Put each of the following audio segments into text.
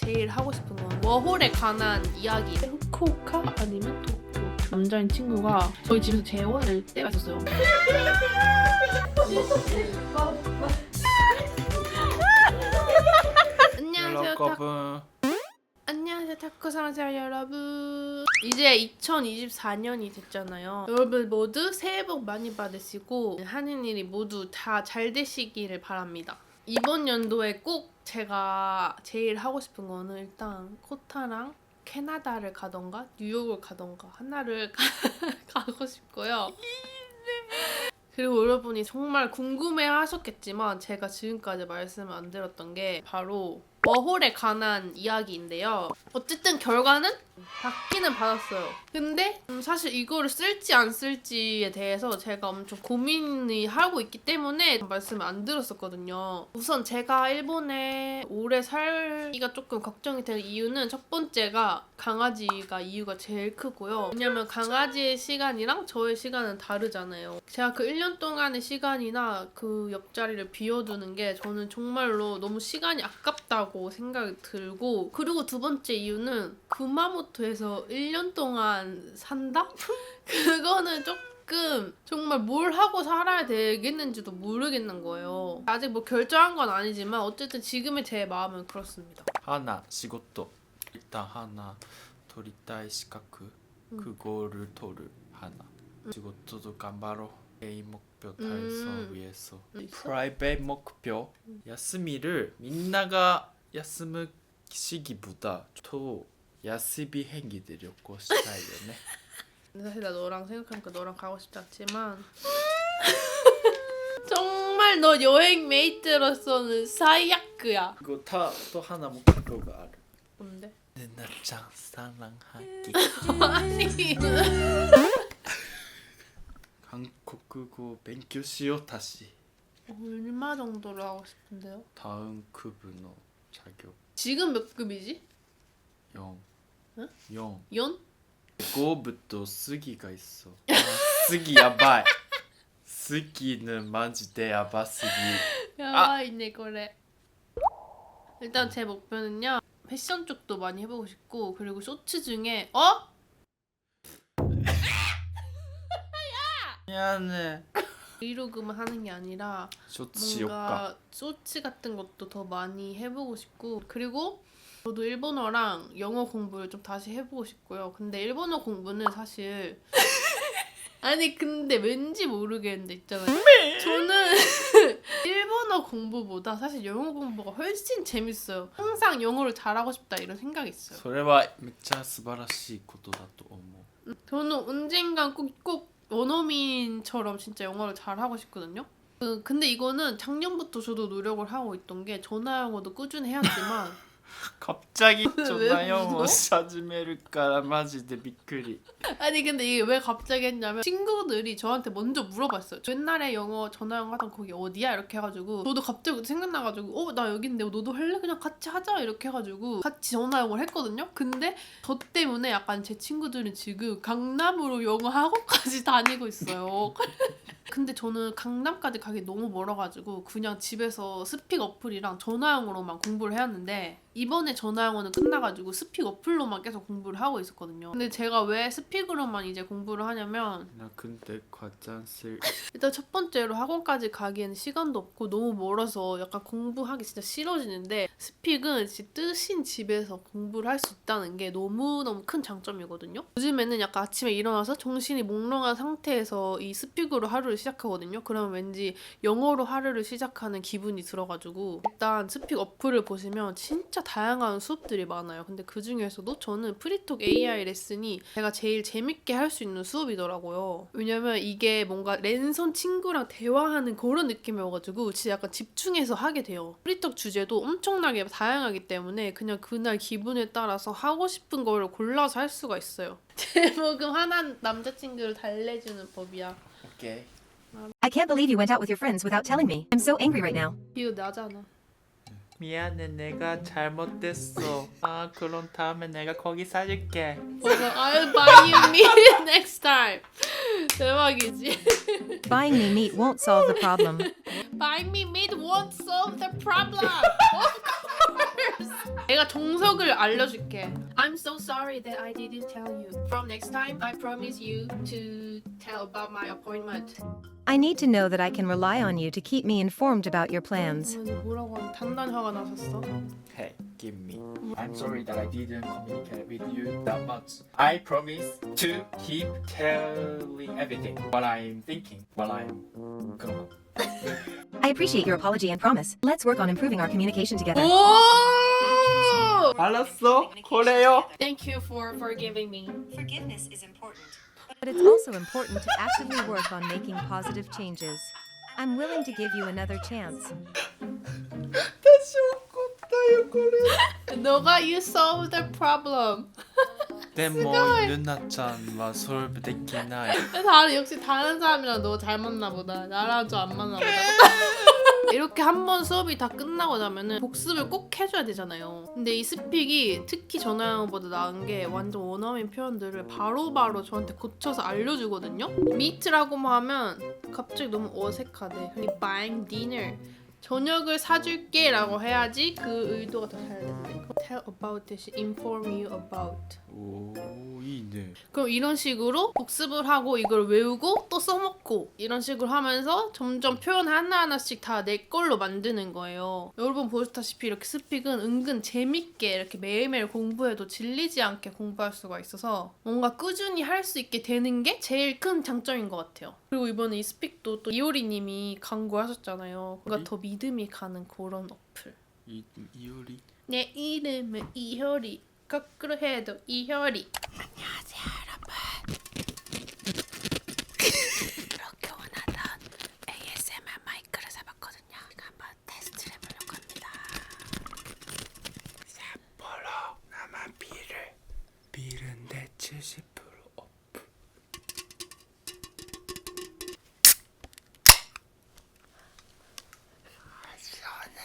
제일 하고 싶은 건 워홀에 관한 이야기. 후쿠오카 아니면 도쿄. 남자인 친구가 저희 집에서 재워낼 때가 있었어요. 안녕하세요 타코상사 여러분. 이제 2024년이 됐잖아요. 여러분 모두 새해 복 많이 받으시고 하는 일이 모두 다 잘 되시기를 바랍니다. 이번 연도에 꼭 제가 제일 하고 싶은 거는 일단 코타랑 캐나다를 가던가 뉴욕을 가던가 하나를 가고 싶고요. 그리고 여러분이 정말 궁금해 하셨겠지만 제가 지금까지 말씀을 안 드렸던 게 바로 워홀에 관한 이야기인데요. 어쨌든 결과는 받기는 받았어요. 근데 사실 이거를 쓸지 안 쓸지에 대해서 제가 엄청 고민을 하고 있기 때문에 말씀을 안 드렸었거든요. 우선 제가 일본에 오래 살기가 조금 걱정이 되는 이유는 첫 번째가 강아지가 이유가 제일 크고요. 왜냐면 강아지의 시간이랑 저의 시간은 다르잖아요. 제가 그 1년 동안의 시간이나 그 옆자리를 비워두는 게 저는 정말로 너무 시간이 아깝다고 생각이 들고, 그리고 두 번째 이유는 구마모토에서 1년 동안 산다? 그거는 조금 정말 뭘 하고 살아야 되겠는지도 모르겠는 거예요. 아직 뭐 결정한 건 아니지만 어쨌든 지금의 제 마음은 그렇습니다. 하나, 仕事. 일단 하나, 取りたい資格, 그거를取る. 하나. 仕事도 간바로. 개인 목표 달성 위해서. 프라이빗 목표. 休み를 민나가 休む 시기보다 더 야스비 행기들旅行したいよね. 근데 사실 나 너랑 생각하니까 너랑 가고 싶지 않지만 정말 너 여행 메이트로서는 사이야크야. 그거 또 하나 목표가ある. 뭔데? 누나짱 사랑하기. 아니 한국어 勉強しよう 다시. 얼마 정도로 하고 싶은데요? 다음 급의 자격. 지금 몇 급이지? 4. 응? 4. 연? 5부터 쓰기가 있어. 아, 쓰기 야바이. 쓰기는 마지대 야바쓰기. 야바이네 그래. 일단 제 목표는요, 패션 쪽도 많이 해보고 싶고, 그리고 쇼츠 중에 미안해. 브이로그만 하는 게 아니라 쇼츠 뭔가 쇼츠 같은 것도 더 많이 해보고 싶고, 그리고 저도 일본어랑 영어 공부를 좀 다시 해보고 싶고요. 근데 일본어 공부는 사실 아니 근데 왠지 모르겠는데 있잖아요. 저는 일본어 공부보다 사실 영어 공부가 훨씬 재밌어요. 항상 영어를 잘하고 싶다 이런 생각이 있어요. それはめっちゃ素晴らしいことだと思う. 저는 언젠간 꼭 원어민처럼 진짜 영어를 잘하고 싶거든요. 근데 이거는 작년부터 저도 노력을 하고 있던 게 전화 영어도 꾸준히 해왔지만 갑자기 왜 전화 영어 웃어? 始めるからマジでびっくり. 아니 근데 이게 왜 갑자기 했냐면 친구들이 저한테 먼저 물어봤어요. 옛날에 전화 영어 하던 거기 어디야? 이렇게 해가지고 저도 갑자기 생각나가지고 나 여긴데 너도 할래? 그냥 같이 하자 이렇게 해가지고 같이 전화 영어를 했거든요. 근데 저 때문에 약간 제 친구들은 지금 강남으로 영어 학원까지 다니고 있어요. 근데 저는 강남까지 가기 너무 멀어가지고 그냥 집에서 스픽 어플이랑 전화 영어로만 공부를 해왔는데, 이번에 전화 영어는 끝나가지고 스픽 어플로만 계속 공부를 하고 있었거든요. 근데 제가 왜 스픽으로만 이제 공부를 하냐면, 나 근데 과장실 일단 첫 번째로 학원까지 가기에는 시간도 없고 너무 멀어서 약간 공부하기 진짜 싫어지는데, 스픽은 진짜 뜨신 집에서 공부를 할 수 있다는 게 너무너무 큰 장점이거든요. 요즘에는 약간 아침에 일어나서 정신이 몽롱한 상태에서 이 스픽으로 하루를 시작하거든요. 그러면 왠지 영어로 하루를 시작하는 기분이 들어가지고, 일단 스픽 어플을 보시면 진짜 다양한 수업들이 많아요. 근데 그 중에서도 저는 프리톡 AI 레슨이 제가 제일 재밌게 할 수 있는 수업이더라고요. 왜냐면 이게 뭔가 랜선 친구랑 대화하는 그런 느낌이어가지고 진짜 약간 집중해서 하게 돼요. 프리톡 주제도 엄청나게 다양하기 때문에 그냥 그날 기분에 따라서 하고 싶은 거를 골라서 할 수가 있어요. 제목은 화난 남자친구를 달래주는 법이야. 오케이. I can't believe you went out with your friends without telling me. I'm so angry right now. 이거 나잖아. 미안해, 내가 잘못했어. 그럼 다음에 내가 거기 사줄게. I'll buy you meat next time. 대박이지. Buying me meat won't solve the problem. Buying me meat won't solve the problem. Of course. 내가 정석을 알려줄게. I'm so sorry that I didn't tell you. From next time, I promise you to tell about my appointment. I need to know that I can rely on you to keep me informed about your plans. 뭐라고 하는 단단히 화가 나셨어? Hey, give me. I'm sorry that I didn't communicate with you that much. I promise to keep telling everything. What I'm thinking. What I'm 그런 거. I appreciate your apology and promise. Let's work on improving our communication together. 오! 알았어. 그래요. Thank you for forgiving me. Forgiveness is important. But it's also important to actively work on making positive changes. I'm willing to give you another chance. 다시 웃었다요 그래. 너가 you solve the problem. でもゆなちゃんはソルブできない。 역시 다른 사람이랑 너 잘 맞나 보다. 나랑 좀 안 맞나 보다. 이렇게 한 번 수업이 다 끝나고 나면은 복습을 꼭 해줘야 되잖아요. 근데 이 스픽이 특히 전화영어보다 나은 게 완전 원어민 표현들을 바로바로 저한테 고쳐서 알려주거든요. meet라고만 하면 갑자기 너무 어색하대. buying dinner. 저녁을 사줄게 라고 해야지 그 의도가 더 잘 된대. tell about 대신 inform you about. 오, 이네. 그럼 이런 식으로 복습을 하고 이걸 외우고 또 써먹고 이런 식으로 하면서 점점 표현 하나하나씩 다 내 걸로 만드는 거예요. 여러분 보시다시피 이렇게 스픽은 은근 재밌게 이렇게 매일매일 공부해도 질리지 않게 공부할 수가 있어서 뭔가 꾸준히 할 수 있게 되는 게 제일 큰 장점인 것 같아요. 그리고 이번에 이 스픽도 또 이효리님이 광고하셨잖아요. 뭔가 더 믿음이 가는 그런 어플. 이효리. 내 이름은 이효리. 거꾸로 해도 이효리. 안녕하세요 여러분. 그렇게 원하던 ASMR 마이크를 사봤거든요. 제가 한번 테스트를 해보려고 합니다. 삿포로 나만 비른데 70% 오프. 시원해.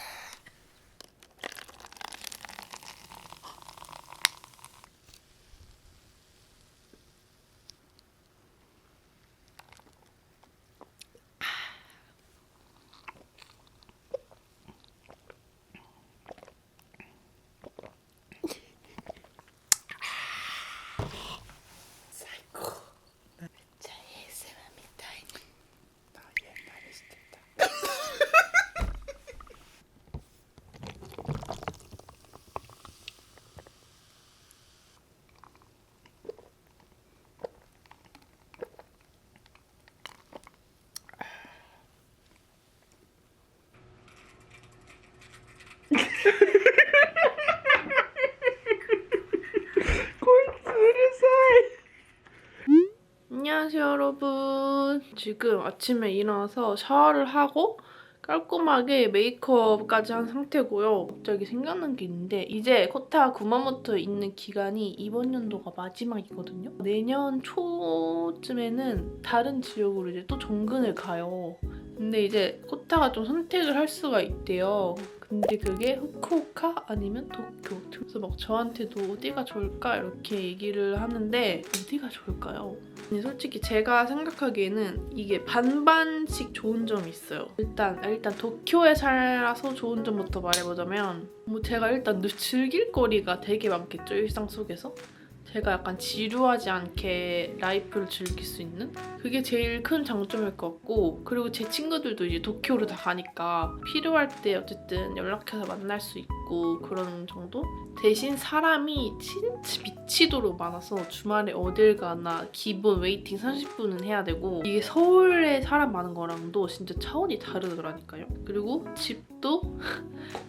나 옛날에 시켰다. 안녕하세요 여러분. 지금 아침에 일어나서 샤워를 하고 깔끔하게 메이크업까지 한 상태고요. 갑자기 생각난 게 있는데 이제 코타 구마모토에 있는 기간이 이번 연도가 마지막이거든요. 내년 초쯤에는 다른 지역으로 이제 또 정근을 가요. 근데 이제 코타가 좀 선택을 할 수가 있대요. 근데 그게 후쿠오카 아니면 도쿄. 그래서 막 저한테도 어디가 좋을까 이렇게 얘기를 하는데 어디가 좋을까요? 근데 솔직히 제가 생각하기에는 이게 반반씩 좋은 점이 있어요. 일단 도쿄에 살아서 좋은 점부터 말해보자면 뭐 제가 일단 즐길 거리가 되게 많겠죠, 일상 속에서. 제가 약간 지루하지 않게 라이프를 즐길 수 있는? 그게 제일 큰 장점일 것 같고, 그리고 제 친구들도 이제 도쿄로 다 가니까 필요할 때 어쨌든 연락해서 만날 수 있고 그런 정도? 대신 사람이 진짜 미치도록 많아서 주말에 어딜 가나 기본 웨이팅 30분은 해야 되고, 이게 서울에 사람 많은 거랑도 진짜 차원이 다르더라니까요. 그리고 집도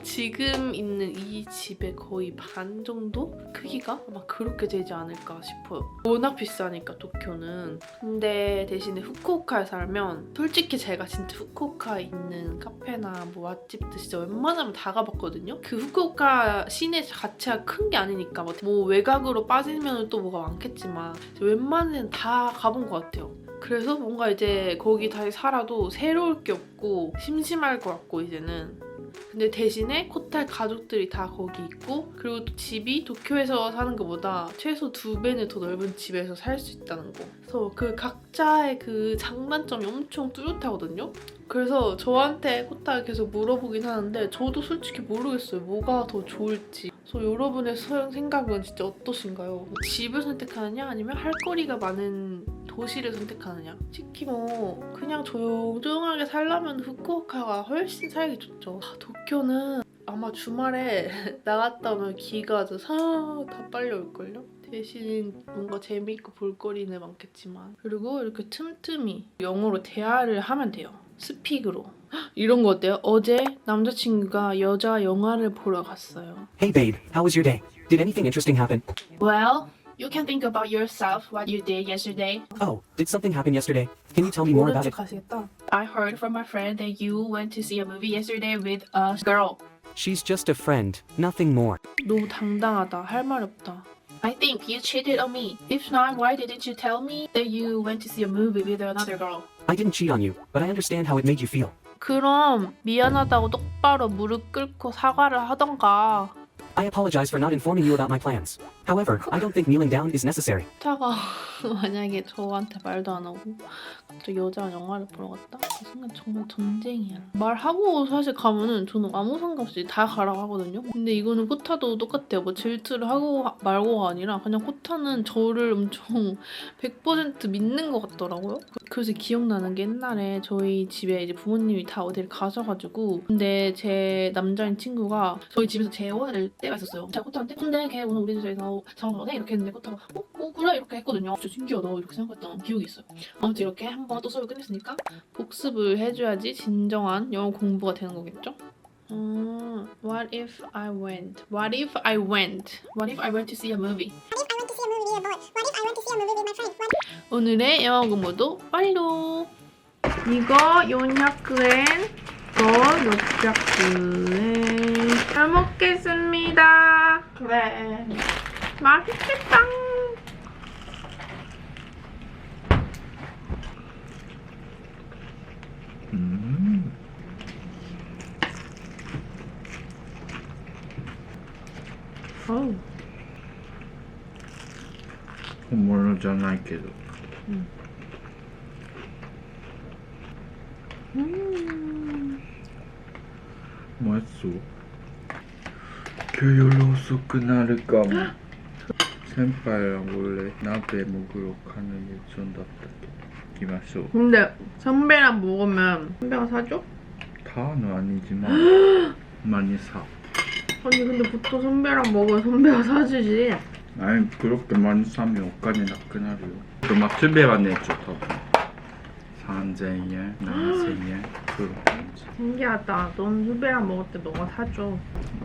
지금 있는 이 집의 거의 반 정도 크기가 아마 그렇게 되지 않을까 싶어요. 워낙 비싸니까 도쿄는. 근데 대신에 후쿠오카에 살면 솔직히 제가 진짜 후쿠오카에 있는 카페나 뭐 맛집도 진짜 웬만하면 다 가봤거든요. 그 후쿠오카 시내 자체가 큰 게 아니니까 뭐 외곽으로 빠지면 또 뭐가 많겠지만 웬만한 데는 다 가본 것 같아요. 그래서 뭔가 이제 거기 다시 살아도 새로울 게 없고 심심할 것 같고 이제는 근데 대신에 코타 가족들이 다 거기 있고 그리고 또 집이 도쿄에서 사는 것보다 최소 2배는 더 넓은 집에서 살 수 있다는 거. 그래서 그 각자의 그 장단점이 엄청 뚜렷하거든요. 그래서 저한테 코타가 계속 물어보긴 하는데 저도 솔직히 모르겠어요. 뭐가 더 좋을지. 그래서 여러분의 생각은 진짜 어떠신가요? 집을 선택하느냐 아니면 할 거리가 많은 도시를 선택하느냐? 솔직히 뭐 그냥 조용조용하게 살려면 후쿠오카가 훨씬 살기 좋죠. 도쿄는 아마 주말에 나갔다 오면 기가 다 빨려올걸요? 대신 뭔가 재미있고 볼거리는 많겠지만 그리고 이렇게 틈틈이 영어로 대화를 하면 돼요. 스픽으로. 이런 거 어때요? 어제 남자친구가 여자 영화를 보러 갔어요. Hey babe, how was your day? Did anything interesting happen? Well, you can think about yourself what you did yesterday. Oh, did something happen yesterday? Can you tell me more 모른 about 척 it? 하시겠다. I heard from my friend that you went to see a movie yesterday with a girl. She's just a friend, nothing more. 너무 당당하다. 할 말이 없다. I think you cheated on me. If not, why didn't you tell me that you went to see a movie with another girl? I didn't cheat on you, but I understand how it made you feel. 그럼 미안하다고 똑바로 무릎 꿇고 사과를 하던가. I apologize for not informing you about my plans. However, I don't think kneeling down is necessary. 타가 만약에 저한테 말도 안 하고 갑자기 여자랑 영화를 보러 갔다? 그 순간 정말 전쟁이야. 말하고 사실 가면은 저는 아무 상관없이 다 가라고 하거든요. 근데 이거는 코타도 똑같아요. 뭐 질투를 하고 말고가 아니라 그냥 코타는 저를 엄청 100% 믿는 것 같더라고요. 그래서 기억나는 게 옛날에 저희 집에 이제 부모님이 다 어디를 가셔가지고 근데 제 남자인 친구가 저희 집에서 재워야 될 때가 있었어요. 제가 코타한테 근데 걔 오늘 우리 집에서 자원하네 이렇게 했는데 코타가 그래 이렇게 했거든요. 진짜 신기하다 이렇게 생각했던 기억이 있어요. 아무튼 이렇게 한번 또 수업을 끝냈으니까 복습을 해줘야지 진정한 영어 공부가 되는 거겠죠? What if I went? What if I went? What if I went to see a movie? 오늘의 영어 공부도 완료! 이거 요냐크엔 거 요자크엔 잘 먹겠습니다. 그래 맛있겠다. 어우. 本物じゃないけど 맛있어.夜遅くなるかも. 선배랑 원래 나베 먹으러 가는 예정だったけど 기마쇼. 근데 선배랑 먹으면 선배가 사줘? 다는 아니지만 많이 사. 아니 근데 보통 선배랑 먹으면 선배가 사주지. 아니 그렇게 많이 사면 옷가게 나그나요. 또 맛집에가 내줘 더. 3,000yen, 4,000yen 그렇게. 신기하다. 넌 선배랑 먹을 때 너가 사줘.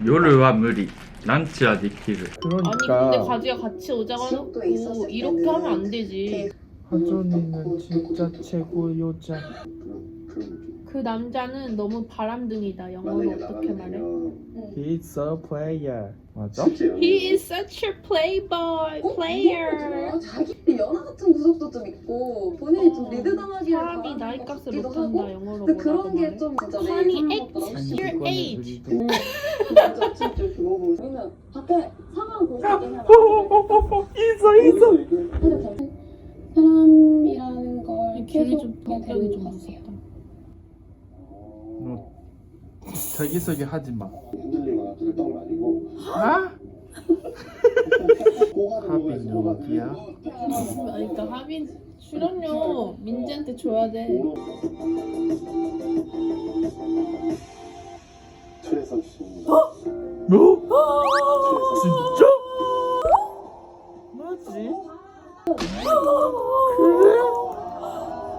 夜は無理. 런치は できる. 아니 근데 가지가 같이 오자고 해놓고 이렇게 하면 안 되지. 하준이는 진짜 최고 여자. 그 남자는 너무 바람둥이다. 영어로 어떻게 말해? He's a player. 맞아? He is such a playboy, player. 자기 연하 같은 구석도 좀 있고 본인이 좀 리드당하기를 사람이 나이 값을 기도 못한다. 하고 영어로 근데 뭐라고 그런 말해? 게 좀 진짜 Honey, 내 X, 이상한 your 것보다 age. 진짜 진짜 좋아 보여. 왜냐면 밖에 상황 보시긴 해요. 있어. 근데 사람이라는 걸 귤이 계속 좀 그냥 성격이 좀 되는 것 무섭다. 같아요. 너 자기소개 하지 마. 흔들리거나 들었던 거 아니고 아? 하빈 어디야? 아니 그러니까 하빈 출연료 민지한테 줘야 돼. 최혜선 씨. 뭐? 진짜? 뭐지?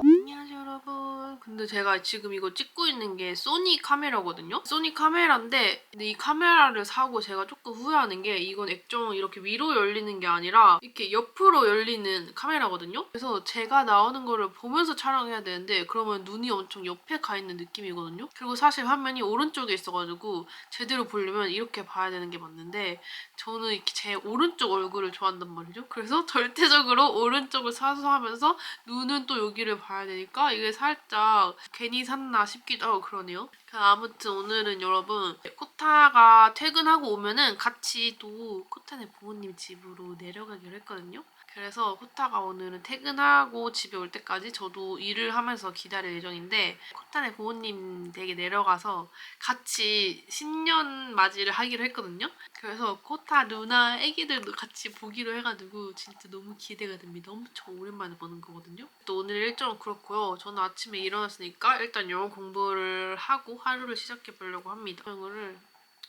안녕하세요 여러분. 근데 제가 지금 이거 찍고 있는 게 소니 카메라거든요. 소니 카메라인데 근데 이 카메라를 사고 제가 조금 후회하는 게 이건 액정 이렇게 위로 열리는 게 아니라 이렇게 옆으로 열리는 카메라거든요. 그래서 제가 나오는 거를 보면서 촬영해야 되는데 그러면 눈이 엄청 옆에 가 있는 느낌이거든요. 그리고 사실 화면이 오른쪽에 있어가지고 제대로 보려면 이렇게 봐야 되는 게 맞는데 저는 이렇게 제 오른쪽 얼굴을 좋아한단 말이죠. 그래서 절대적으로 오른쪽을 사수하면서 눈은 또 여기를 봐야 되니까 이게 살짝 괜히 샀나 싶기도 하고 그러네요. 자, 아무튼 오늘은 여러분 코타가 퇴근하고 오면은 같이 또 코타네 부모님 집으로 내려가기로 했거든요. 그래서 코타가 오늘은 퇴근하고 집에 올 때까지 저도 일을 하면서 기다릴 예정인데 코타네 부모님 댁에 내려가서 같이 신년 맞이를 하기로 했거든요. 그래서 코타 누나 애기들도 같이 보기로 해가지고 진짜 너무 기대가 됩니다. 엄청 오랜만에 보는 거거든요. 또 오늘 일정은 그렇고요. 저는 아침에 일어났으니까 일단 영어 공부를 하고 하루를 시작해 보려고 합니다. 영어를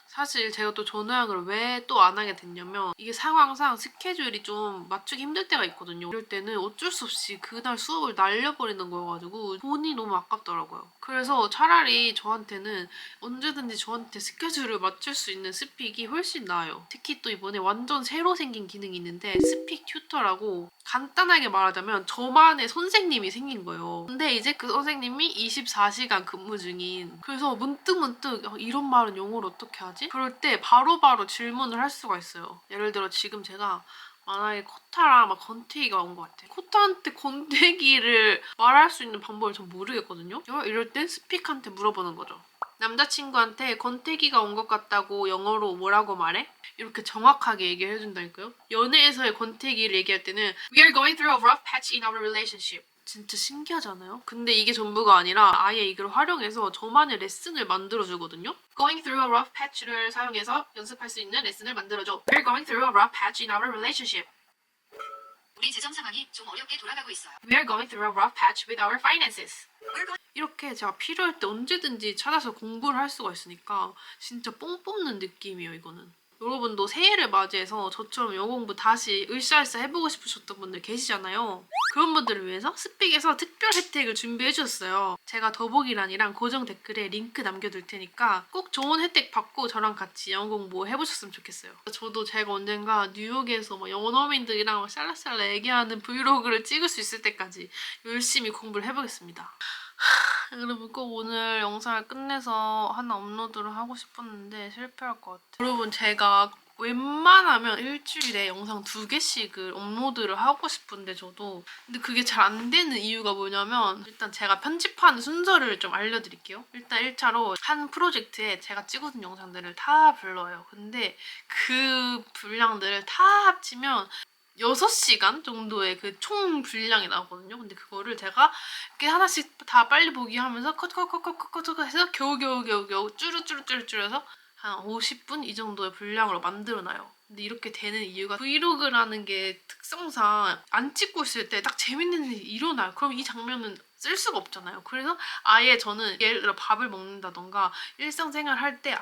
사실 제가 또 전화학을 왜 또 안 하게 됐냐면 이게 상황상 스케줄이 좀 맞추기 힘들 때가 있거든요. 이럴 때는 어쩔 수 없이 그날 수업을 날려버리는 거여가지고 돈이 너무 아깝더라고요. 그래서 차라리 저한테는 언제든지 저한테 스케줄을 맞출 수 있는 스픽이 훨씬 나아요. 특히 또 이번에 완전 새로 생긴 기능이 있는데 스픽 튜터라고 간단하게 말하자면 저만의 선생님이 생긴 거예요. 근데 이제 그 선생님이 24시간 근무 중인 그래서 문득 이런 말은 영어로 어떻게 하지? 그럴 때 바로바로 질문을 할 수가 있어요. 예를 들어 지금 제가 만약에 코타랑 막 건태기가 온 것 같아. 코타한테 건태기를 말할 수 있는 방법을 전 모르겠거든요. 이럴 땐 스픽한테 물어보는 거죠. 남자친구한테 건태기가 온 것 같다고 영어로 뭐라고 말해? 이렇게 정확하게 얘기를 해준다니까요. 연애에서의 건태기를 얘기할 때는 We are going through a rough patch in our relationship. 진짜 신기하잖아요? 근데 이게 전부가 아니라 아예 이걸 활용해서 저만의 레슨을 만들어주거든요. Going through a rough patch를 사용해서 연습할 수 있는 레슨을 만들어줘. We're going through a rough patch in our relationship. 우리 재정 상황이 좀 어렵게 돌아가고 있어요. We're going through a rough patch with our finances. 이렇게 제가 필요할 때 언제든지 찾아서 공부를 할 수가 있으니까 진짜 뽕 뽑는 느낌이에요, 이거는. 여러분도 새해를 맞이해서 저처럼 영어 공부 다시 으쌰으쌰 해보고 싶으셨던 분들 계시잖아요. 그런 분들을 위해서 스픽에서 특별 혜택을 준비해주셨어요. 제가 더보기란이랑 고정 댓글에 링크 남겨둘 테니까 꼭 좋은 혜택 받고 저랑 같이 영어 공부 해보셨으면 좋겠어요. 저도 제가 언젠가 뉴욕에서 막 영어민들이랑 막 샬라샬라 얘기하는 브이로그를 찍을 수 있을 때까지 열심히 공부를 해보겠습니다. 여러분 꼭 오늘 영상을 끝내서 하나 업로드를 하고 싶었는데 실패할 것 같아요. 여러분 제가 웬만하면 일주일에 영상 2개씩을 업로드를 하고 싶은데 저도 근데 그게 잘 안 되는 이유가 뭐냐면 일단 제가 편집하는 순서를 좀 알려드릴게요. 일단 1차로 한 프로젝트에 제가 찍어둔 영상들을 다 불러요. 근데 그 분량들을 다 합치면 6시간 정도의 그 총 분량이 나오거든요. 근데 그거를 제가 이렇게 하나씩 다 빨리 보기 하면서 컷 해서 겨우 줄여서 한 50분 이 정도의 분량으로 만들어놔요. 근데 이렇게 되는 이유가 브이로그라는 게 특성상 안 찍고 있을 때 딱 재밌는 일이 일어나요. 그럼 이 장면은 쓸 수가 없잖아요. 그래서 아예 저는 예를 들어 밥을 먹는다던가 일상생활 할 때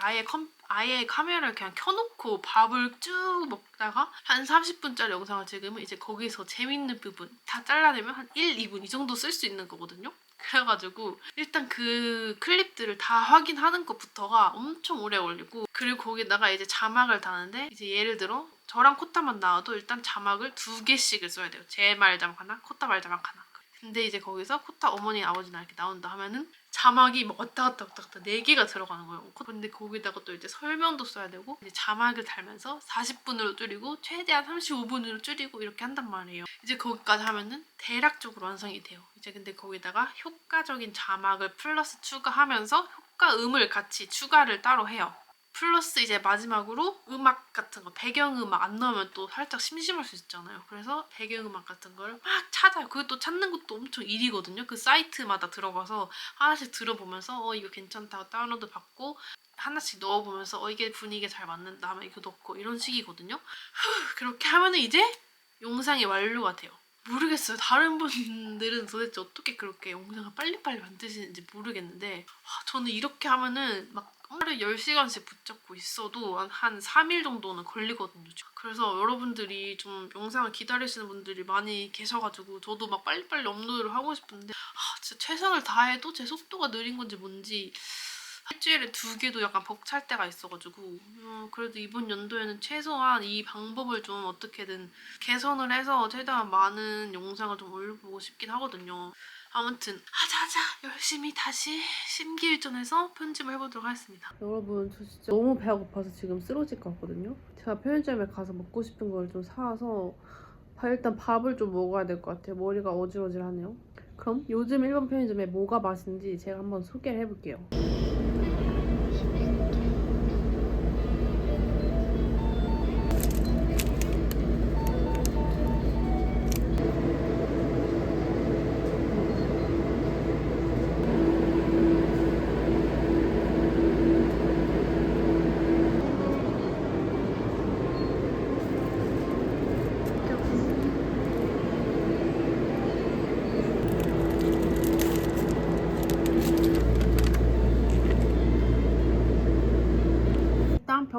아예 카메라를 그냥 켜놓고 밥을 쭉 먹다가 한 30분짜리 영상을 찍으면 이제 거기서 재밌는 부분 다 잘라내면 한 1, 2분 이 정도 쓸 수 있는 거거든요. 그래가지고 일단 그 클립들을 다 확인하는 것부터가 엄청 오래 걸리고 그리고 거기다가 이제 자막을 다는데 이제 예를 들어 저랑 코타만 나와도 일단 자막을 2개씩을 써야 돼요. 제 말 자막 하나, 코타 말 자막 하나. 근데 이제 거기서 코타 어머니 아버지나 이렇게 나온다 하면은 자막이 막 왔다 갔다 4개가 들어가는 거예요. 근데 거기다가 또 이제 설명도 써야 되고 이제 자막을 달면서 40분으로 줄이고 최대한 35분으로 줄이고 이렇게 한단 말이에요. 이제 거기까지 하면은 대략적으로 완성이 돼요. 이제 근데 거기다가 효과적인 자막을 플러스 추가하면서 효과음을 같이 추가를 따로 해요. 플러스 이제 마지막으로 음악 같은 거 배경음악 안 넣으면 또 살짝 심심할 수 있잖아요. 그래서 배경음악 같은 거를 막 찾아요. 그것도 찾는 것도 엄청 일이거든요. 그 사이트마다 들어가서 하나씩 들어보면서 이거 괜찮다고 다운로드 받고 하나씩 넣어보면서 이게 분위기에 잘 맞는다 하면 이거 넣고 이런 식이거든요. 그렇게 하면은 이제 영상이 완료가 돼요. 모르겠어요. 다른 분들은 도대체 어떻게 그렇게 영상을 빨리빨리 만드시는지 모르겠는데 저는 이렇게 하면은 막 하루에 10시간씩 붙잡고 있어도 한 3일 정도는 걸리거든요. 그래서 여러분들이 좀 영상을 기다리시는 분들이 많이 계셔가지고 저도 막 빨리빨리 업로드를 하고 싶은데 진짜 최선을 다해도 제 속도가 느린 건지 뭔지 일주일에 2개도 약간 벅찰 때가 있어가지고 그래도 이번 연도에는 최소한 이 방법을 좀 어떻게든 개선을 해서 최대한 많은 영상을 좀 올려보고 싶긴 하거든요. 아무튼 하자 열심히 다시 심기일전해서 편집을 해보도록 하겠습니다. 여러분 저 진짜 너무 배가 고파서 지금 쓰러질 것 같거든요. 제가 편의점에 가서 먹고 싶은 걸 좀 사와서 일단 밥을 좀 먹어야 될 것 같아요. 머리가 어질어질하네요. 그럼 요즘 일본 편의점에 뭐가 맛있는지 제가 한번 소개를 해볼게요.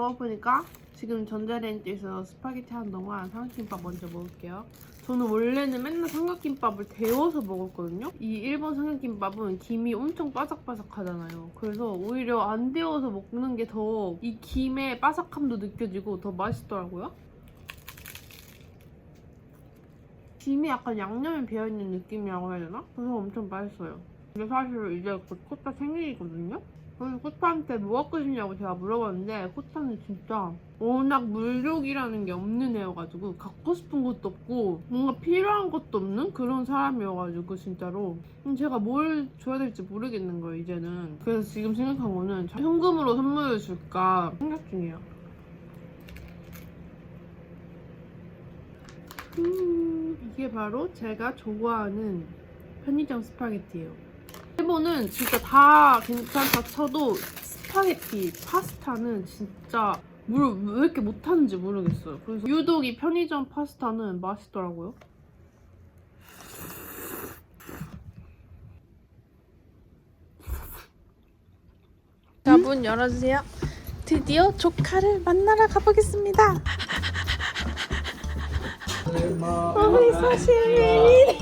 먹어보니까 지금 전자레인지에서 스파게티 하는 동안 삼각김밥 먼저 먹을게요. 저는 원래는 맨날 삼각김밥을 데워서 먹었거든요. 이 일본 삼각김밥은 김이 엄청 바삭바삭하잖아요. 그래서 오히려 안 데워서 먹는 게 더 이 김의 바삭함도 느껴지고 더 맛있더라고요. 김이 약간 양념이 배어있는 느낌이라고 해야 되나? 그래서 엄청 맛있어요. 근데 사실 이제 곧 코타 생일이거든요? 그래서 코타한테 뭐 갖고 싶냐고 제가 물어봤는데 코타는 진짜 워낙 물욕이라는 게 없는 애여가지고 갖고 싶은 것도 없고 뭔가 필요한 것도 없는 그런 사람이어가지고 진짜로 제가 뭘 줘야 될지 모르겠는 거예요 이제는. 그래서 지금 생각한 거는 현금으로 선물을 줄까 생각 중이에요. 이게 바로 제가 좋아하는 편의점 스파게티예요. 일본은 진짜 다 괜찮다 쳐도 스파게티, 파스타는 진짜 왜 이렇게 못하는지 모르겠어요. 그래서 유독 이 편의점 파스타는 맛있더라고요. 자, 문 열어주세요. 드디어 조카를 만나러 가보겠습니다. 우리 사실이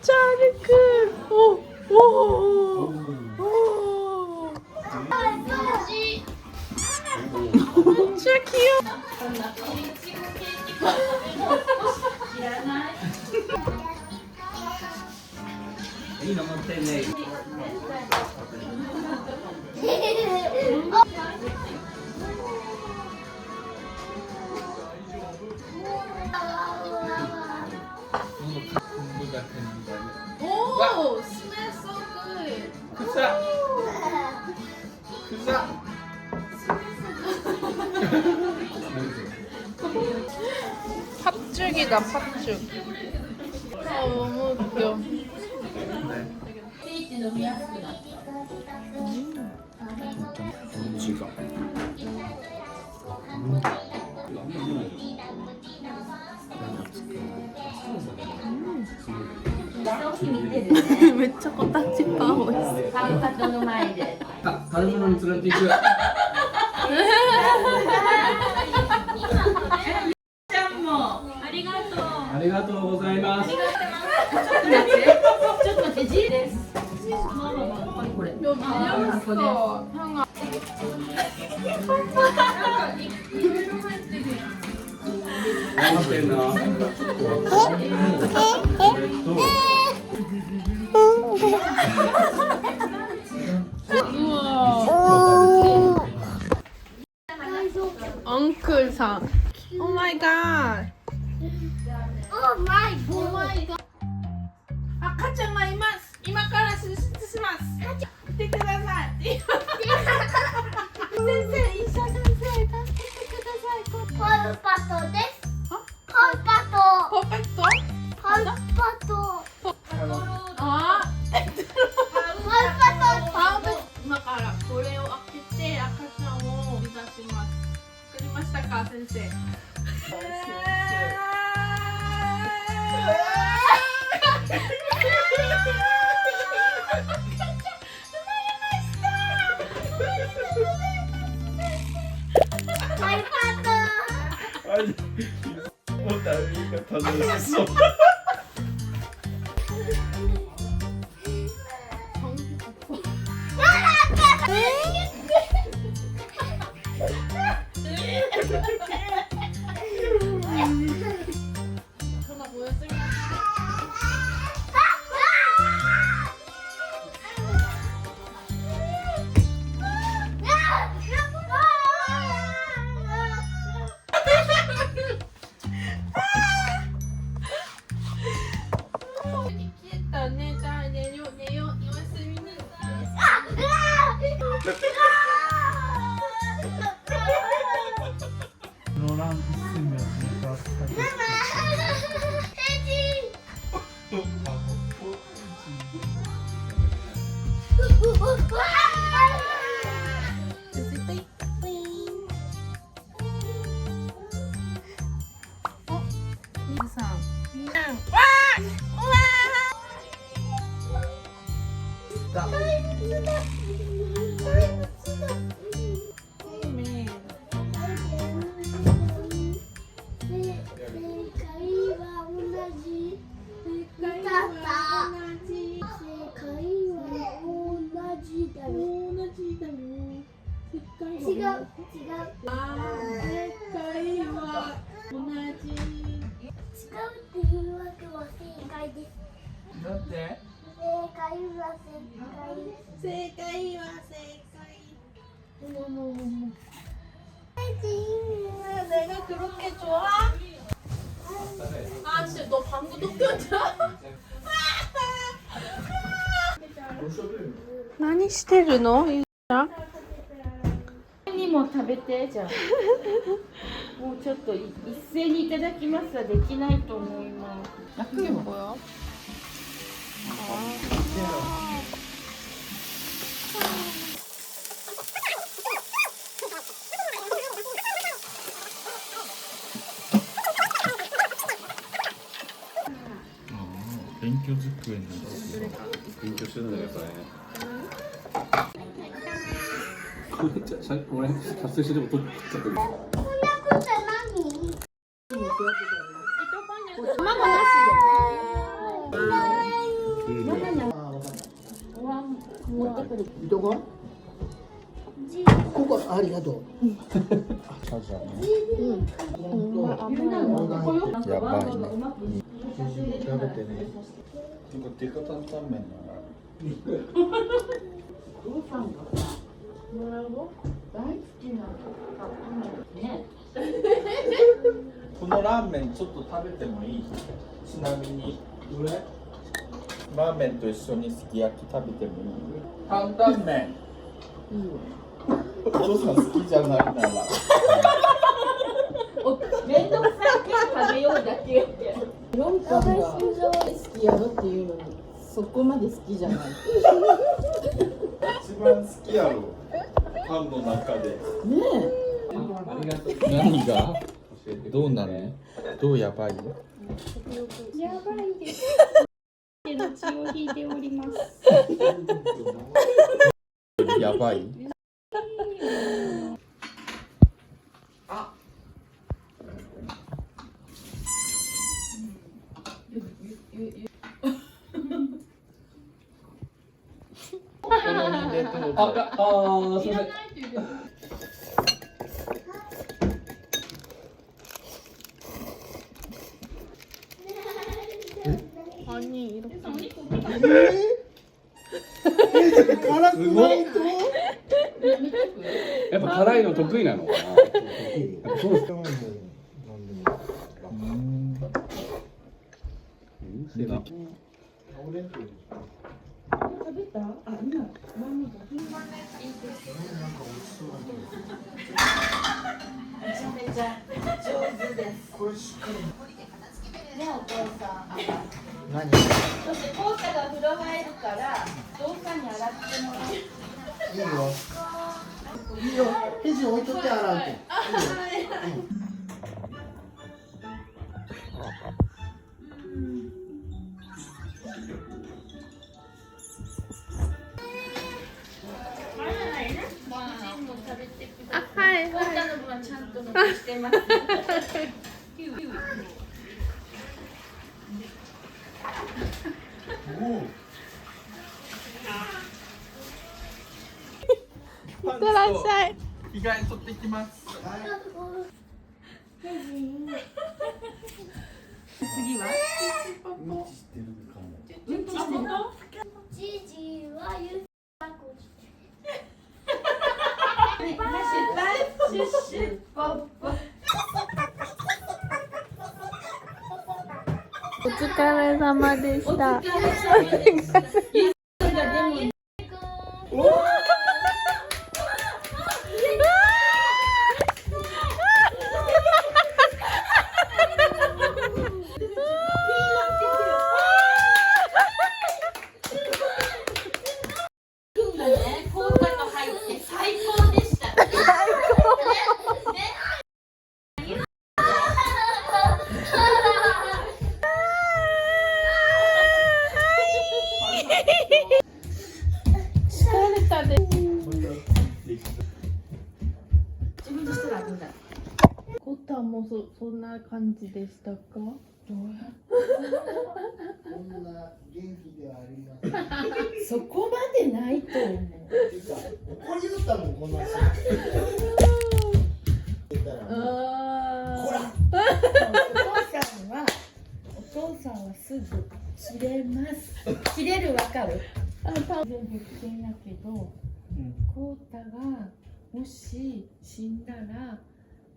짜르크 오 진짜 귀여워. 오, smell so good. 팥죽이다 팥죽. 아 너무 웃겨. 지가 왜 자꾸 따집하고 있어? 食べ物に連れて行く。ありがとうございます。何してんの？엉클상. 오 마이 갓. Oh my god. 赤ちゃんがいます。今から手術します。来てください。先生、医者先生、助けてください。ポルパトです。ポルパト。ポペット？ポルパト。あポルパト。今からこれを開けて赤ちゃんを取り出します。わかりましたか、先生？아니 못하니까 더 놀랐어. 전화 보여줄게. 내가 그렇게 좋아? 아 진짜 너 방구 또 꼈냐? 何してるの？にも食べてじゃあもうちょっと一斉にいただきますはできないと思います 이게 뭐야? 아, 勉強机に勉強してるんだよ、やっぱね。これ、俺、撮影してでも撮っちゃってる。どこ？ここありがとう。やばいね。食べてね。デカタンタンメンこのラーメンちょっと食べてもいい？ちなみにラーメンと一緒にすき焼き食べてもいい？担々麺。お父さん好きじゃないなら。めんどくさいけど食べようだけって4パンが好きやろっていうのにそこまで好きじゃない。一番好きやろ。パンの中で。ね何が？どうなの？どうやばい？やばいですけど血を引いておりますやばい？すいません。아니 이렇게辛くないと。やっぱ辛いの得意なのかな。そうですか。食べた？あ、今。めちゃめちゃ上手ですこれしっかりねお父さん何？そして校舎が風呂入るからどうかに洗ってもらういいよ。いいよ。手順置いとって洗うけん。いいよ。あはい校舎の分はちゃんと残してますいってらっしゃい。着替え取ってきます。次はお疲れ様でした。そんな感じでしたか？こんな元気ではありません。そこまでないと思う。怒りよったもん、こんなさ。ほら。お父さんはすぐ切れます。切れる、わかる？全部危険やけど、コウタがもし死んだら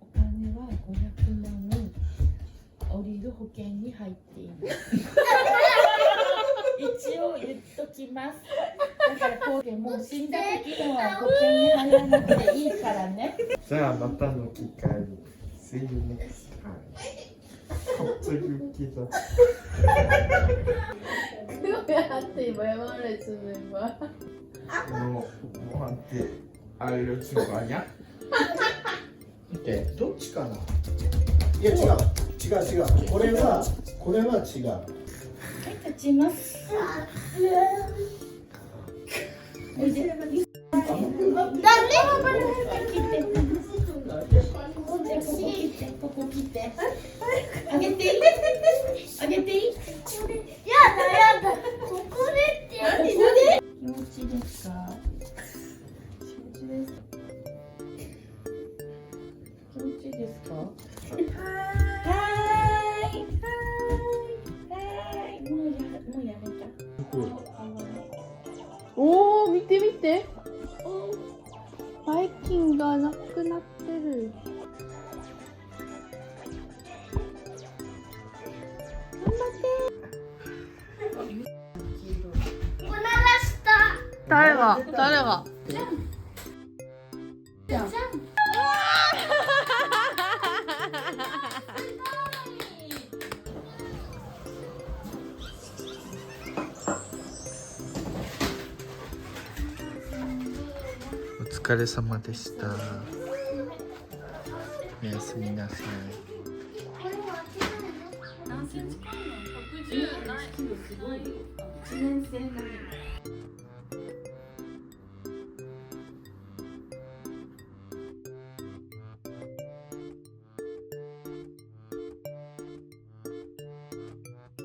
お金は500万降りる保険に入っています。一応言っときます。だからこうでもう死んだ時のは保険に入らなくていいからね。じゃあまたの機会に。See you next time. 갑자기 웃기다. 그거한테 왜 말해주는 거야? 너 뭐한테 알려준 거 아니야? 이게 どっちかな。いや違う違う。これは違う。はい、立ちます。おいで。だね。ここ切って。あげていい？あげていい？やだ。ここでって。何？気持ちいいですか？気持ちいいですか？もうやめた。おー、見て見て。バイキンがなくなってる。誰がお疲れ様でした。おやすみなさい。何センチかな？110ない。1年生なの。